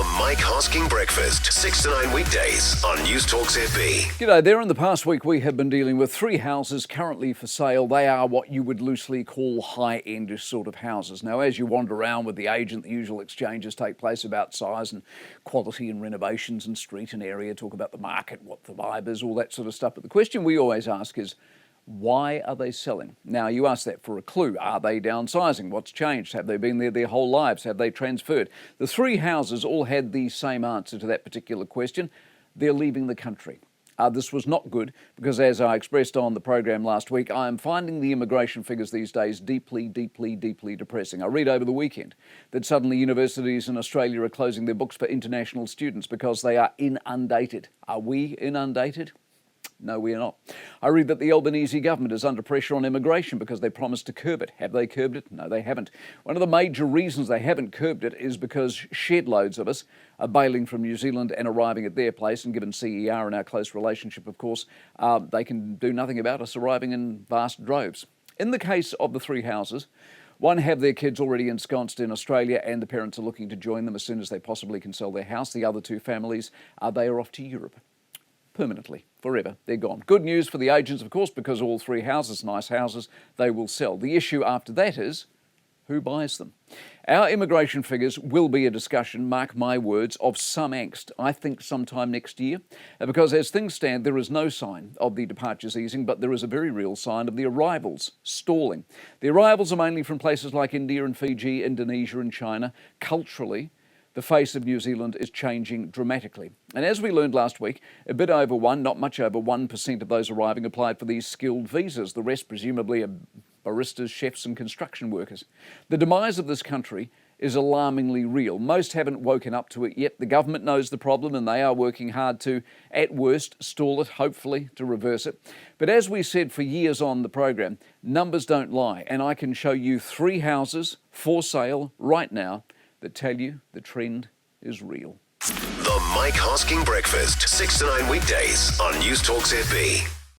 The Mike Hosking Breakfast, 6 to 9 weekdays on Newstalk ZB. G'day there. In the past week, we have been dealing with 3 houses currently for sale. They are what you would loosely call high-end sort of houses. Now, as you wander around with the agent, the usual exchanges take place about size and quality and renovations and street and area, talk about the market, what the vibe is, all that sort of stuff. But the question we always ask is, why are they selling? Now, you ask that for a clue. Are they downsizing? What's changed? Have they been there their whole lives? Have they transferred? The 3 houses all had the same answer to that particular question. They're leaving the country. This was not good because, as I expressed on the program last week, I am finding the immigration figures these days deeply depressing. I read over the weekend that suddenly universities in Australia are closing their books for international students because they are inundated. Are we inundated? No, we are not. I read that the Albanese government is under pressure on immigration because they promised to curb it. Have they curbed it? No, they haven't. One of the major reasons they haven't curbed it is because shed loads of us are bailing from New Zealand and arriving at their place, and given CER and our close relationship, of course, they can do nothing about us arriving in vast droves. In the case of the 3 houses, one have their kids already ensconced in Australia and the parents are looking to join them as soon as they possibly can sell their house. The other 2 families, they are off to Europe. Permanently, forever, they're gone. Good news for the agents, of course, because all 3 houses, nice houses, they will sell. The issue after that is, who buys them? Our immigration figures will be a discussion, mark my words, of some angst, I think sometime next year, because as things stand, there is no sign of the departures easing, but there is a very real sign of the arrivals stalling. The arrivals are mainly from places like India and Fiji, Indonesia and China. Culturally, the face of New Zealand is changing dramatically. And as we learned last week, a bit over 1, not much over 1% of those arriving applied for these skilled visas. The rest presumably are baristas, chefs and construction workers. The demise of this country is alarmingly real. Most haven't woken up to it yet. The government knows the problem and they are working hard to, at worst, stall it, hopefully to reverse it. But as we said for years on the program, numbers don't lie. And I can show you 3 houses for sale right now that tell you the trend is real. The Mike Hosking Breakfast, 6 to 9 weekdays on Newstalk ZB.